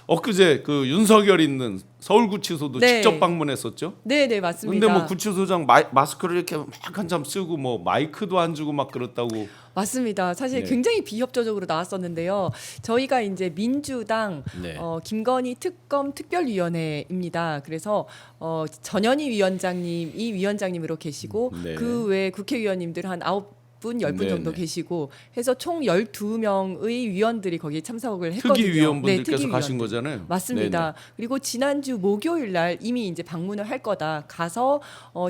엊그제 그 윤석열 있는 서울구치소도 네. 직접 방문했었죠. 네, 맞습니다. 근데 뭐 구치소장 마스크를 이렇게 막 한참 쓰고 뭐 마이크도 안 주고 막 그렇다고. 맞습니다. 사실 네. 굉장히 비협조적으로 나왔었는데요. 저희가 이제 민주당 네. 김건희 특검 특별위원회입니다. 그래서 전현희 위원장님 이 위원장님으로 계시고 네. 그 외에 국회의원님들 한 9분, 10분 네, 정도 네. 계시고 해서 총 12명의 위원들이 거기에 참석을 했거든요. 특위위원분들께서 네, 특위위원들. 가신 거잖아요. 맞습니다. 네네. 그리고 지난주 목요일 날 이미 이제 방문을 할 거다. 가서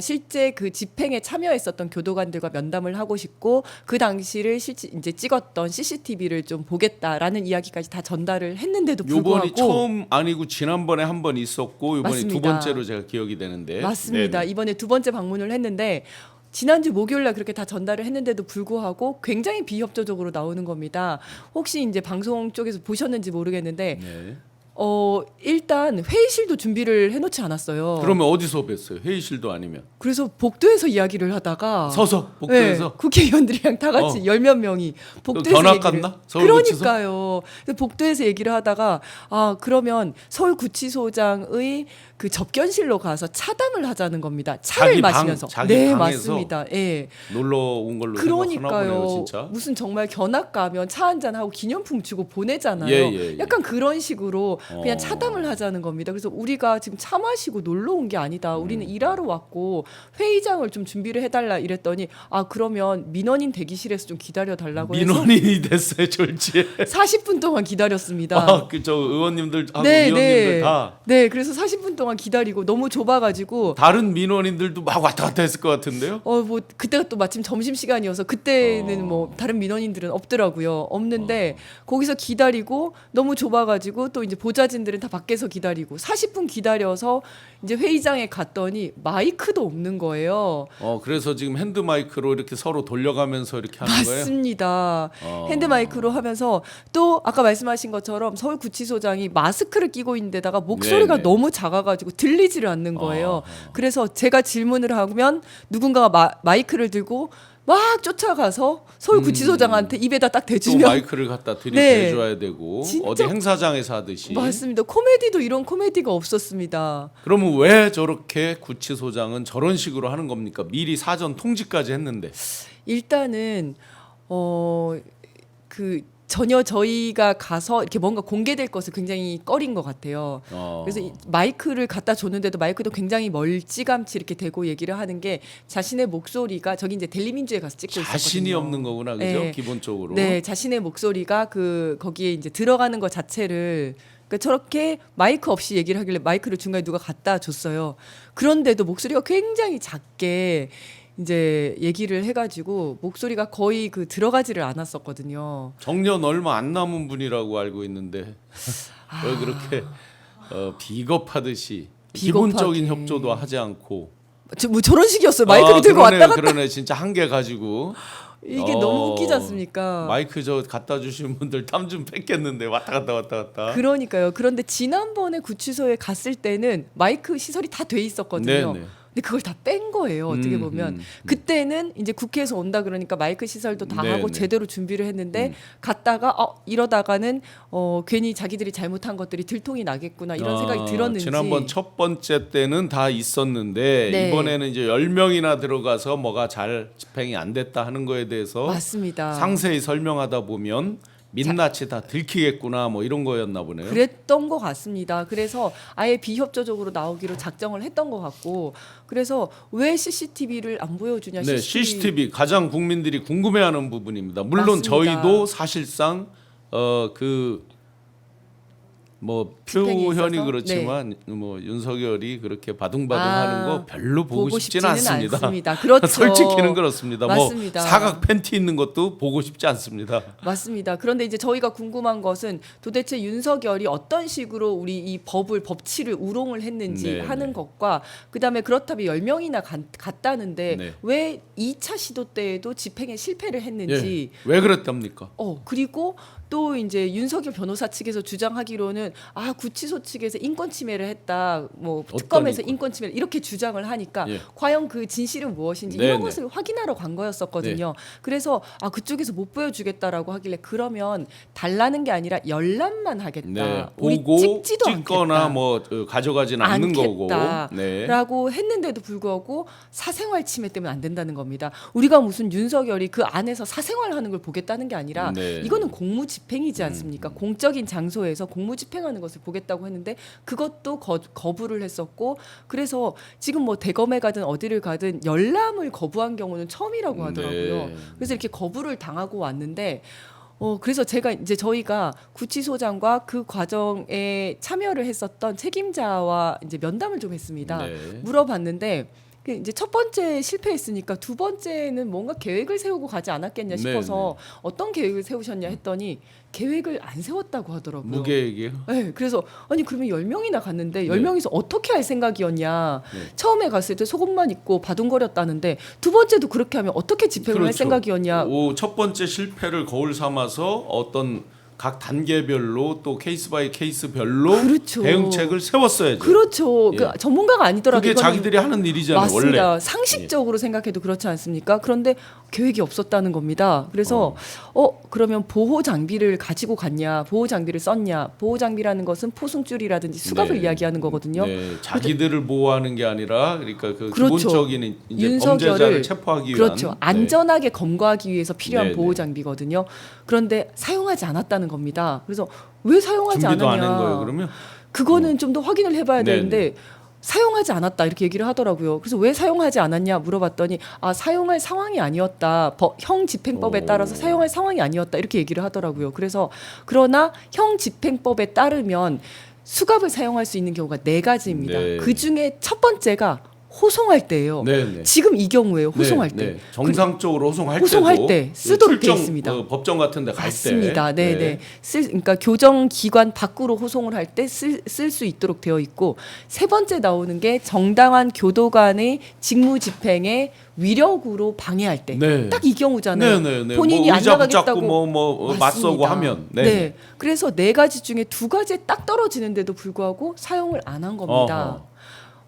실제 그 집행에 참여했었던 교도관들과 면담을 하고 싶고 그 당시를 실제 이제 찍었던 CCTV를 좀 보겠다라는 이야기까지 다 전달을 했는데도 불구하고 요번이 처음 아니고 지난번에 한 번 있었고 요번이 두 맞습니다. 번째로 제가 기억이 되는데. 맞습니다. 네네. 이번에 두 번째 방문을 했는데 지난주 목요일 날 그렇게 다 전달을 했는데도 불구하고 굉장히 비협조적으로 나오는 겁니다. 혹시 이제 방송 쪽에서 보셨는지 모르겠는데 네. 일단 회의실도 준비를 해놓지 않았어요. 그러면 어디서 뵀어요? 회의실도 아니면 그래서 복도에서 이야기를 하다가 서서 복도에서 네, 국회의원들이랑 다 같이 열몇 명이 복도에서 견학 얘기를 갔나? 서울구치소? 그러니까요. 그래서 복도에서 얘기를 하다가 그러면 서울구치소장의 그 접견실로 가서 차담을 하자는 겁니다. 차를 자기 방, 마시면서. 자기 네, 방에서 맞습니다. 예. 놀러 온 걸로 생각하나 보네요, 그러니까요. 진짜. 무슨 정말 견학 가면 차 한잔 하고 기념품 주고 보내잖아요. 예. 약간 그런 식으로 그냥 어. 차담을 하자는 겁니다. 그래서 우리가 지금 차 마시고 놀러 온 게 아니다. 우리는 일하러 왔고 회의장을 좀 준비를 해달라 이랬더니 그러면 민원인 대기실에서 좀 기다려 달라고 해서 민원인이 됐어요, 졸지에. 40분 동안 기다렸습니다. 그저 의원님들하고 네, 위원님들 네. 다 네, 그래서 40분 동안 기다리고 너무 좁아가지고 다른 민원인들도 막 왔다 갔다 했을 것 같은데요. 뭐 그때가 또 마침 점심 시간이어서 그때는 뭐 다른 민원인들은 없더라고요. 없는데 거기서 기다리고 너무 좁아가지고 또 이제 보좌진들은 다 밖에서 기다리고 40분 기다려서 이제 회의장에 갔더니 마이크도 없는 거예요. 그래서 지금 핸드 마이크로 이렇게 서로 돌려가면서 이렇게 하는 거예요. 맞습니다. 핸드 마이크로 하면서 또 아까 말씀하신 것처럼 서울구치소장이 마스크를 끼고 있는데다가 목소리가 네네. 너무 작아가지고 들리지를 않는 거예요. 그래서 제가 질문을 하면 누군가가 마이크를 들고 막 쫓아가서 서울구치소장한테 입에다 딱 또 대주면 마이크를 갖다 들이대줘야 되고 진짜 어디 행사장에서 하듯이. 맞습니다. 코미디도 이런 코미디가 없었습니다. 그러면 왜 저렇게 구치소장은 저런 식으로 하는 겁니까? 미리 사전 통지까지 했는데. 일단은 그 전혀 저희가 가서 이렇게 뭔가 공개될 것을 굉장히 꺼린 것 같아요. 그래서 이 마이크를 갖다 줬는데도 마이크도 굉장히 멀찌감치 이렇게 대고 얘기를 하는 게 자신의 목소리가 저기 이제 델리민주에 가서 찍고 있었거든요. 자신이 없는 거구나, 그죠? 네. 기본적으로. 네, 자신의 목소리가 거기에 이제 들어가는 것 자체를 그러니까 저렇게 마이크 없이 얘기를 하길래 마이크를 중간에 누가 갖다 줬어요. 그런데도 목소리가 굉장히 작게 이제 얘기를 해가지고 목소리가 거의 들어가지를 않았었거든요. 정년 얼마 안 남은 분이라고 알고 있는데 왜 그렇게 비겁하듯이 기본적인 비겁하게. 협조도 하지 않고 뭐 저런 식이었어요. 마이크를 들고 그러네요, 왔다 갔다. 그러네. 진짜 한개 가지고 이게 너무 웃기지 않습니까? 마이크 저 갖다 주신 분들 땀 좀 뺐겠는데 왔다 갔다. 그러니까요. 그런데 지난번에 구치소에 갔을 때는 마이크 시설이 다 돼 있었거든요. 네네. 근데 그걸 다 뺀 거예요. 어떻게 보면 그때는 이제 국회에서 온다 그러니까 마이크 시설도 다 네네. 하고 제대로 준비를 했는데 갔다가 이러다가는 괜히 자기들이 잘못한 것들이 들통이 나겠구나 이런 생각이 들었는지. 지난번 첫 번째 때는 다 있었는데 네. 이번에는 이제 10명이나 들어가서 뭐가 잘 집행이 안 됐다 하는 거에 대해서 맞습니다. 상세히 설명하다 보면 민낯이 다 들키겠구나 뭐 이런 거였나 보네요. 그랬던 것 같습니다. 그래서 아예 비협조적으로 나오기로 작정을 했던 것 같고 그래서 왜 CCTV를 안 보여주냐. 네, CCTV 가장 국민들이 궁금해하는 부분입니다. 물론 맞습니다. 저희도 사실상 뭐 집행에 표현이 있어서? 그렇지만 뭐 윤석열이 그렇게 바둥바둥하는 거 별로 보고 싶지는 싶지는 않습니다. 그렇죠. 솔직히는 그렇습니다. 맞습니다. 뭐 사각 팬티 있는 것도 보고 싶지 않습니다. 맞습니다. 그런데 이제 저희가 궁금한 것은 도대체 윤석열이 어떤 식으로 우리 이 법치를 우롱을 했는지 네, 하는 네. 것과 그다음에 그렇다면 10명이나 갔다는데 네. 왜 2차 시도 때에도 집행에 실패를 했는지 왜 그랬답니까? 그리고 또 이제 윤석열 변호사 측에서 주장하기로는 구치소 측에서 인권 침해를 했다. 뭐 특검에서 인권 침해 이렇게 주장을 하니까 예. 과연 그 진실은 무엇인지 네네. 이런 것을 확인하러 간 거였었거든요. 그래서 그쪽에서 못 보여주겠다라고 하길래 그러면 달라는 게 아니라 열람만 하겠다. 네. 우리 보고 찍지도 찍거나 않겠다. 뭐 가져가지는 않는 거고. 네. 라고 했는데도 불구하고 사생활 침해 때문에 안 된다는 겁니다. 우리가 무슨 윤석열이 그 안에서 사생활하는 걸 보겠다는 게 아니라 네. 이거는 공무집행이지 않습니까? 공적인 장소에서 공무집행하는 것을 보겠다고 했는데 그것도 거부를 했었고 그래서 지금 뭐 대검에 가든 어디를 가든 열람을 거부한 경우는 처음이라고 하더라고요. 네. 그래서 이렇게 거부를 당하고 왔는데 그래서 저희가 구치소장과 그 과정에 참여를 했었던 책임자와 이제 면담을 좀 했습니다. 네. 물어봤는데 이제 첫 번째 실패했으니까 두 번째는 뭔가 계획을 세우고 가지 않았겠냐 싶어서 어떤 계획을 세우셨냐 했더니 계획을 안 세웠다고 하더라고요. 무계획이요? 네, 그래서 아니 그러면 10명이나 갔는데 10명이서 어떻게 할 생각이었냐. 네. 처음에 갔을 때 속옷만 입고 바둥거렸다는데 두 번째도 그렇게 하면 어떻게 집행을 할 생각이었냐. 첫 번째 실패를 거울 삼아서 어떤 각 단계별로 또 케이스 바이 케이스별로 그렇죠. 대응책을 세웠어야죠. 그렇죠. 예. 그 전문가가 아니더라도 그게 이거는 자기들이 하는 일이잖아요. 맞습니다. 원래. 상식적으로 생각해도 그렇지 않습니까? 그런데 계획이 없었다는 겁니다. 그래서 그러면 보호 장비를 가지고 갔냐, 보호 장비를 썼냐. 보호 장비라는 것은 포승줄이라든지 수갑을 네. 이야기하는 거거든요. 네. 자기들을 보호하는 게 아니라 그러니까 그 그렇죠. 기본적인 이제 윤석열을 범죄자를 체포하기 위한 그렇죠. 네. 안전하게 검거하기 위해서 필요한 네, 보호 네. 장비거든요. 그런데 사용하지 않았다는 겁니다. 그래서 왜 사용하지 준비도 않았냐? 안 한 거예요. 그러면 그거는 좀 더 확인을 해봐야 네, 되는데 사용하지 않았다 이렇게 얘기를 하더라고요. 그래서 왜 사용하지 않았냐 물어봤더니 사용할 상황이 아니었다. 형 집행법에 따라서 사용할 상황이 아니었다 이렇게 얘기를 하더라고요. 그래서 그러나 형 집행법에 따르면 수갑을 사용할 수 있는 경우가 4가지입니다. 네. 그 중에 첫 번째가 호송할 때예요. 네. 지금 이 경우에요. 호송할 때. 정상적으로 호송할 호송할 때 쓰도록 돼 출정, 있습니다. 법정 같은 데 갈 때. 맞습니다. 네. 그러니까 교정 기관 밖으로 호송을 할 때 쓸 수 있도록 되어 있고 세 번째 나오는 게 정당한 교도관의 직무 집행에 위력으로 방해할 때. 네. 딱 이 경우잖아요. 네. 본인이 뭐 안 의자 나가겠다고 붙잡고 맞서고 맞습니다. 하면. 네. 그래서 4가지 중에 2가지에 딱 떨어지는데도 불구하고 사용을 안 한 겁니다.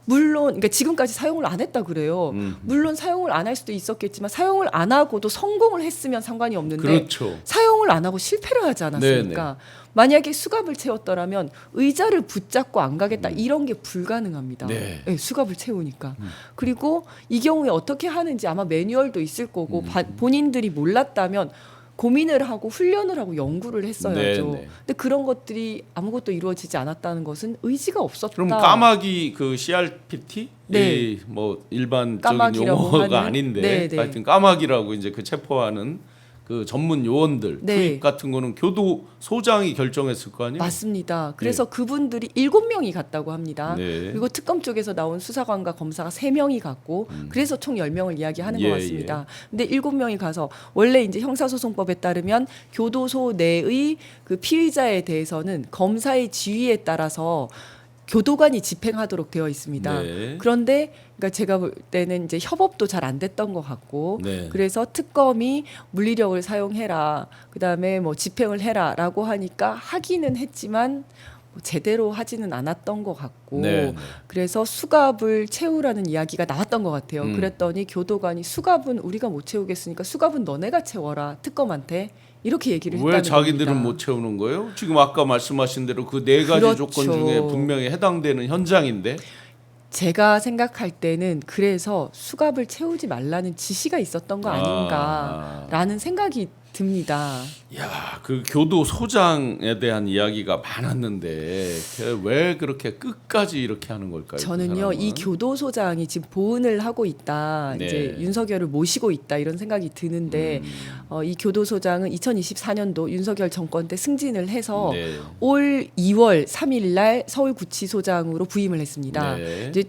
물론 그러니까 지금까지 사용을 안 했다 그래요. 물론 사용을 안 할 수도 있었겠지만 사용을 안 하고도 성공을 했으면 상관이 없는데 그렇죠. 사용을 안 하고 실패를 하지 않았습니까? 만약에 수갑을 채웠더라면 의자를 붙잡고 안 가겠다 이런 게 불가능합니다. 네. 수갑을 채우니까. 그리고 이 경우에 어떻게 하는지 아마 매뉴얼도 있을 거고 본인들이 몰랐다면 고민을 하고 훈련을 하고 연구를 했어야죠. 근데 그런 것들이 아무것도 이루어지지 않았다는 것은 의지가 없었다. 그럼 까마귀 그 CRPT? 네. 뭐 일반적인 까마귀라고 용어가 하는? 아닌데 네. 하여튼 까마귀라고 이제 그 체포하는 그 전문 요원들 투입 같은 거는 교도소장이 결정했을 거 아니에요? 맞습니다. 그래서 그분들이 7명이 갔다고 합니다. 그리고 특검 쪽에서 나온 수사관과 검사가 3명이 갔고 그래서 총 10명을 이야기하는 것 같습니다. 근데 7명이 가서 원래 이제 형사소송법에 따르면 교도소 내의 그 피의자에 대해서는 검사의 지휘에 따라서 교도관이 집행하도록 되어 있습니다. 그런데 그러니까 제가 볼 때는 이제 협업도 잘 안 됐던 것 같고 그래서 특검이 물리력을 사용해라 그다음에 뭐 집행을 해라라고 하니까 하기는 했지만 뭐 제대로 하지는 않았던 것 같고 그래서 수갑을 채우라는 이야기가 나왔던 것 같아요. 그랬더니 교도관이 수갑은 우리가 못 채우겠으니까 수갑은 너네가 채워라 특검한테 이렇게 얘기를 했다는 왜 자기들은 겁니다. 못 채우는 거예요? 지금 아까 말씀하신 대로 그 4가지 그렇죠. 조건 중에 분명히 해당되는 현장인데 제가 생각할 때는 그래서 수갑을 채우지 말라는 지시가 있었던 거 아닌가라는 생각이 듭니다. 야, 그 교도소장에 대한 이야기가 많았는데 왜 그렇게 끝까지 이렇게 하는 걸까요? 저는요, 이 교도소장이 지금 보은을 하고 있다, 이제 윤석열을 모시고 있다 이런 생각이 드는데 이 교도소장은 2024년도 윤석열 정권 때 승진을 해서 올 2월 3일 날 서울구치소장으로 부임을 했습니다. 이제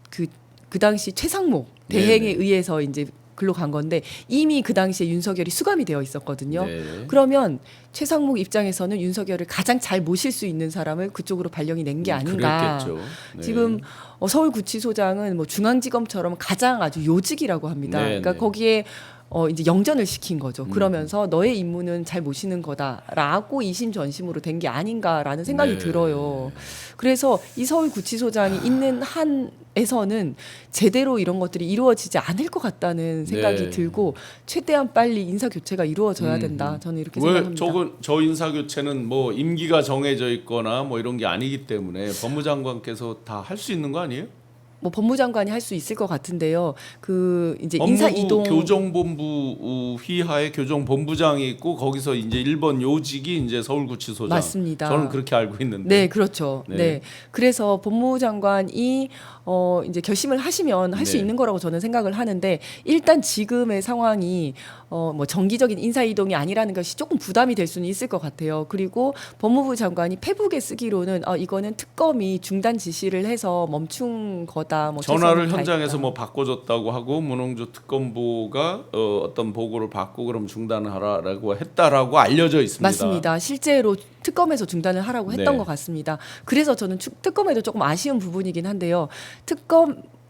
그 당시 최상목 대행에 의해서 이제 글로 간 건데 이미 그 당시에 윤석열이 수감이 되어 있었거든요. 그러면 최상목 입장에서는 윤석열을 가장 잘 모실 수 있는 사람을 그쪽으로 발령이 낸 게 아닌가. 지금 서울구치소장은 뭐 중앙지검처럼 가장 아주 요직이라고 합니다. 그러니까 거기에 이제 영전을 시킨 거죠. 그러면서 너의 임무는 잘 모시는 거다라고 이심전심으로 된 게 아닌가라는 생각이 네. 들어요. 그래서 이 서울구치소장이 있는 한에서는 제대로 이런 것들이 이루어지지 않을 것 같다는 생각이 네. 들고 최대한 빨리 인사 교체가 이루어져야 된다. 저는 이렇게 왜 생각합니다. 저 인사 교체는 뭐 임기가 정해져 있거나 뭐 이런 게 아니기 때문에 법무장관께서 다 할 수 있는 거 아니에요? 뭐 법무장관이 할 수 있을 것 같은데요. 그 이제 법무부 인사 이동 교정본부 휘하에 교정본부장이 있고 거기서 이제 1번 요직이 이제 서울구치소장. 맞습니다. 저는 그렇게 알고 있는데. 네, 그렇죠. 네. 네. 그래서 법무장관이 이제 결심을 하시면 할 수 네. 있는 거라고 저는 생각을 하는데 일단 지금의 상황이 뭐 정기적인 인사 이동이 아니라는 것이 조금 부담이 될 수는 있을 것 같아요. 그리고 법무부 장관이 페북에 쓰기로는 이거는 특검이 중단 지시를 해서 멈춘 거다. 뭐 전화를 최선을 현장에서 다했다. 뭐 바꿔줬다고 하고 문홍주 특검보가 어떤 보고를 받고 그럼 중단하라고 했다라고 알려져 있습니다. 맞습니다. 실제로 특검에서 중단을 하라고 했던 네. 것 같습니다. 그래서 저는 특검에도 조금 아쉬운 부분이긴 한데요.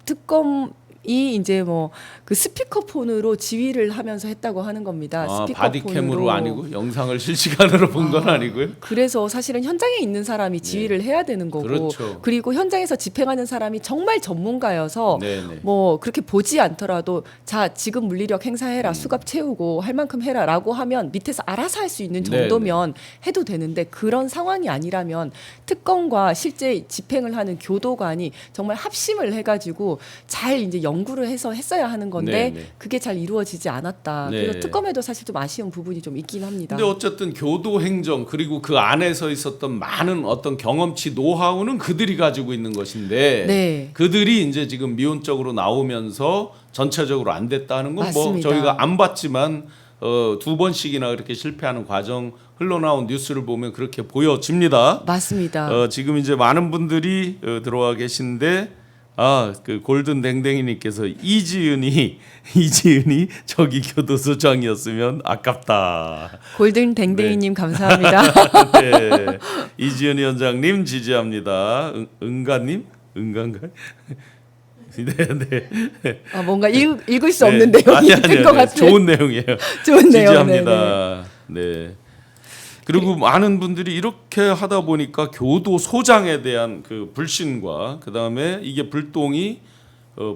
특검이 이제 뭐 그 스피커폰으로 지휘를 하면서 했다고 하는 겁니다. 바디캠으로 아니고 영상을 실시간으로 본 건 아니고요. 그래서 사실은 현장에 있는 사람이 지휘를 해야 되는 거고, 그렇죠. 그리고 현장에서 집행하는 사람이 정말 전문가여서 네네. 뭐 그렇게 보지 않더라도 자 지금 물리력 행사해라, 수갑 채우고 할 만큼 해라라고 하면 밑에서 알아서 할 수 있는 정도면 해도 되는데 그런 상황이 아니라면 특검과 실제 집행을 하는 교도관이 정말 합심을 해가지고 잘 이제 연구를 해서 했어야 하는 건데 네네. 그게 잘 이루어지지 않았다. 네. 그래서 특검에도 사실 좀 아쉬운 부분이 좀 있긴 합니다. 근데 어쨌든 교도 행정 그리고 그 안에서 있었던 많은 어떤 경험치 노하우는 그들이 가지고 있는 것인데 네. 그들이 이제 지금 미온적으로 나오면서 전체적으로 안 됐다는 건 뭐 맞습니다. 저희가 안 봤지만 두 번씩이나 그렇게 실패하는 과정 흘러나온 뉴스를 보면 그렇게 보여집니다. 맞습니다. 지금 이제 많은 분들이 들어와 계신데 그 골든 댕댕이님께서 이지은이 저기 교도소장이었으면 아깝다. 골든 댕댕이님 감사합니다. 네. 이지은 위원장님 지지합니다. 은가님? 은가인가요? 네. 뭔가 읽을 수 네. 없는 내용이 아니, 있는 것 같아요. 좋은 내용이에요. 좋은 내용. 지지합니다. 네. 그리고 많은 분들이 이렇게 하다 보니까 교도소장에 대한 그 불신과 그 다음에 이게 불똥이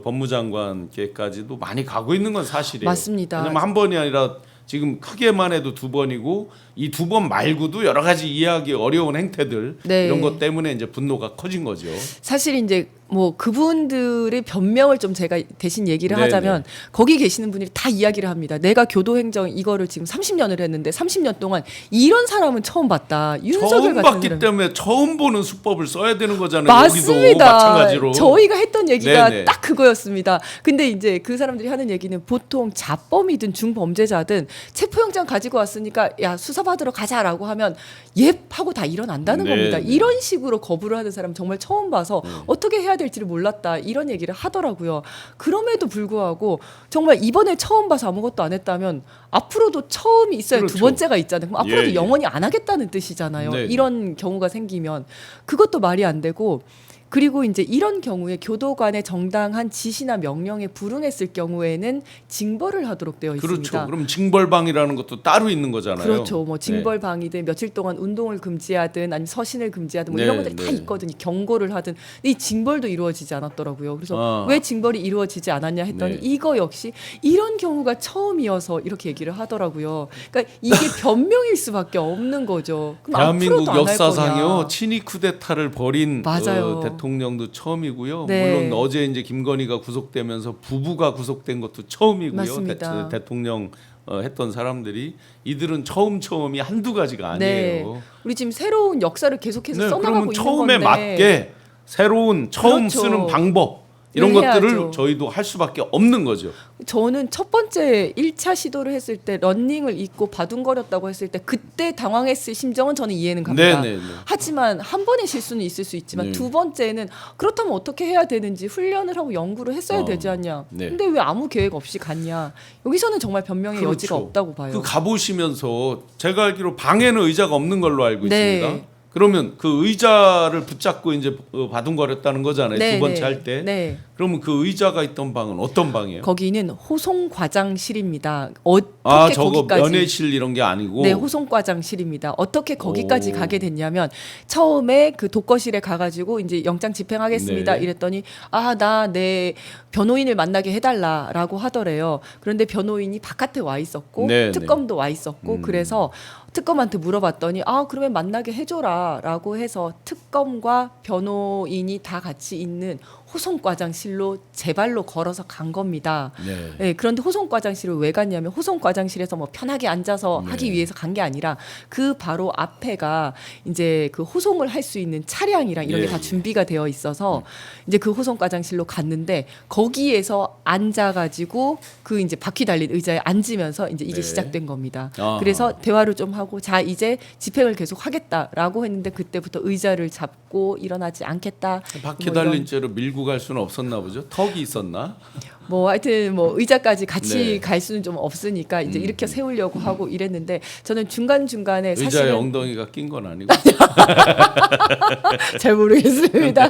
법무장관께까지도 많이 가고 있는 건 사실이에요. 맞습니다. 왜냐면 한 번이 아니라 지금 크게만 해도 두 번이고 이 두 번 말고도 여러 가지 이해하기 어려운 행태들 네. 이런 것 때문에 이제 분노가 커진 거죠. 사실 이제 뭐 그분들의 변명을 좀 제가 대신 얘기를 네네. 하자면 거기 계시는 분들이 다 이야기를 합니다. 내가 교도행정 이거를 지금 30년을 했는데 30년 동안 이런 사람은 처음 봤다. 윤석열 처음 같은 봤기 사람. 때문에 처음 보는 수법을 써야 되는 거잖아요. 맞습니다. 여기도 마찬가지로. 저희가 했던 얘기가 네네. 딱 그거였습니다. 근데 이제 그 사람들이 하는 얘기는 보통 자범이든 중범죄자든 체포영장 가지고 왔으니까 야 수사받으러 가자라고 하면 예 하고 다 일어난다는 네네. 겁니다. 이런 식으로 거부를 하는 사람 정말 처음 봐서 어떻게 해야 될지를 몰랐다 이런 얘기를 하더라고요. 그럼에도 불구하고 정말 이번에 처음 봐서 아무것도 안 했다면 앞으로도 처음이 있어야 그렇죠. 두 번째가 있잖아요. 그럼 앞으로도 예, 예. 영원히 안 하겠다는 뜻이잖아요. 네네. 이런 경우가 생기면 그것도 말이 안 되고 그리고 이제 이런 경우에 교도관의 정당한 지시나 명령에 불응했을 경우에는 징벌을 하도록 되어 있습니다. 그렇죠. 그럼 징벌방이라는 것도 따로 있는 거잖아요. 그렇죠. 뭐 네. 징벌방이든 며칠 동안 운동을 금지하든 아니면 서신을 금지하든 뭐 이런 네, 것들이 다 네. 있거든요. 경고를 하든 근데 이 징벌도 이루어지지 않았더라고요. 그래서 아. 왜 징벌이 이루어지지 않았냐 했더니 네. 이거 역시 이런 경우가 처음이어서 이렇게 얘기를 하더라고요. 그러니까 이게 변명일 수밖에 없는 거죠. 그럼 대한민국 앞으로도 안할 역사상요 거냐. 친위 쿠데타를 벌인 맞아요. 대통령도 처음이고요. 네. 물론 어제 이제 김건희가 구속되면서 부부가 구속된 것도 처음이고요. 맞습니다. 대통령 했던 사람들이 이들은 처음이 한두 가지가 네. 아니에요. 우리 지금 새로운 역사를 계속해서 네, 써나가고 그러면 있는 처음에 건데 맞게 새로운 처음 그렇죠. 쓰는 방법 이런 네, 것들을 해야죠. 저희도 할 수밖에 없는 거죠. 저는 첫 번째 1차 시도를 했을 때 러닝을 입고 바둥거렸다고 했을 때 그때 당황했을 심정은 저는 이해는 갑니다. 네네네. 하지만 한 번의 실수는 있을 수 있지만 네. 두 번째는 그렇다면 어떻게 해야 되는지 훈련을 하고 연구를 했어야 되지 않냐. 네. 근데 왜 아무 계획 없이 갔냐. 여기서는 정말 변명의 그렇죠. 여지가 없다고 봐요. 그 가보시면서 제가 알기로 방에는 의자가 없는 걸로 알고 네. 있습니다. 그러면 그 의자를 붙잡고 이제 바둥거렸다는 거잖아요. 네, 두 번째 네. 할 때. 네. 그러면 그 의자가 있던 방은 어떤 방이에요? 거기는 호송과장실입니다. 어떻게 아, 저거 거기까지 면회실 이런 게 아니고. 네, 호송과장실입니다. 어떻게 거기까지 오. 가게 됐냐면 처음에 그 독거실에 가가지고 이제 영장 집행하겠습니다. 네. 이랬더니 나 내 변호인을 만나게 해달라라고 하더래요. 그런데 변호인이 바깥에 와 있었고 네, 특검도 와 있었고 그래서 특검한테 물어봤더니 그러면 만나게 해줘라라고 해서 특검과 변호인이 다 같이 있는 호송과장실로 제 발로 걸어서 간 겁니다. 네. 네, 그런데 호송과장실을 왜 갔냐면 호송과장실에서 뭐 편하게 앉아서 네. 하기 위해서 간 게 아니라 그 바로 앞에가 이제 그 호송을 할 수 있는 차량이랑 이런 게 예, 다 예. 준비가 되어 있어서 이제 그 호송과장실로 갔는데 거기에서 앉아가지고 그 이제 바퀴 달린 의자에 앉으면서 이제 이게 네. 시작된 겁니다. 아하. 그래서 대화를 좀 하고 자 이제 집행을 계속 하겠다라고 했는데 그때부터 의자를 잡고 일어나지 않겠다. 바퀴 뭐 달린 이런 채로 밀고 갈 수는 없었나 보죠. 턱이 있었나? 뭐 하여튼 뭐 의자까지 같이 네. 갈 수는 좀 없으니까 이제 이렇게 세우려고 하고 이랬는데 저는 중간 중간에 의자에 사실은 엉덩이가 낀 건 아니고. 잘 모르겠습니다.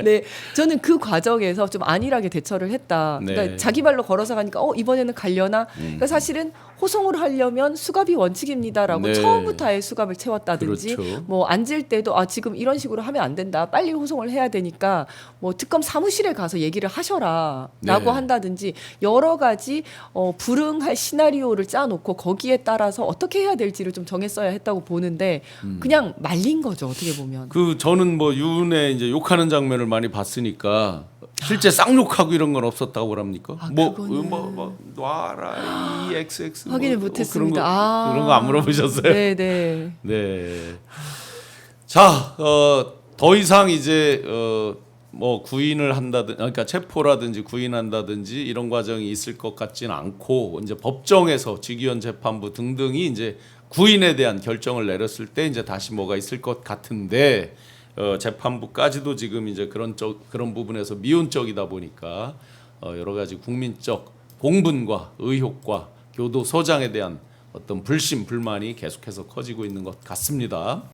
네, 저는 그 과정에서 좀 안일하게 대처를 했다. 네. 그러니까 자기 발로 걸어서 가니까 이번에는 가려나. 그러니까 사실은 호송을 하려면 수갑이 원칙입니다라고 네. 처음부터 아예 수갑을 채웠다든지 그렇죠. 뭐 앉을 때도 지금 이런 식으로 하면 안 된다. 빨리 호송을 해야 되니까 뭐 특검 사무실에 가서 얘기를 하셔라라고 네. 한다든지 여러 가지 불응할 시나리오를 짜놓고 거기에 따라서 어떻게 해야 될지를 좀 정했어야 했다고 보는데 그냥 말린 거죠 어떻게 보면. 그 저는 뭐 윤의 이제 욕하는 장면을 많이 봤으니까 실제 쌍욕하고 이런 건 없었다고 그럽니까? 그거는 뭐 놔라 이 XX 확인을 뭐 못했습니다. 그런 거 안 물어보셨어요? 네네. 네. 자, 더 이상 이제 뭐 구인을 한다든지, 그러니까 체포라든지 구인한다든지 이런 과정이 있을 것 같지는 않고 이제 법정에서 직위원 재판부 등등이 이제 구인에 대한 결정을 내렸을 때 이제 다시 뭐가 있을 것 같은데 재판부까지도 지금 이제 그런 부분에서 미온적이다 보니까 여러 가지 국민적 공분과 의혹과 교도소장에 대한 어떤 불신 불만이 계속해서 커지고 있는 것 같습니다.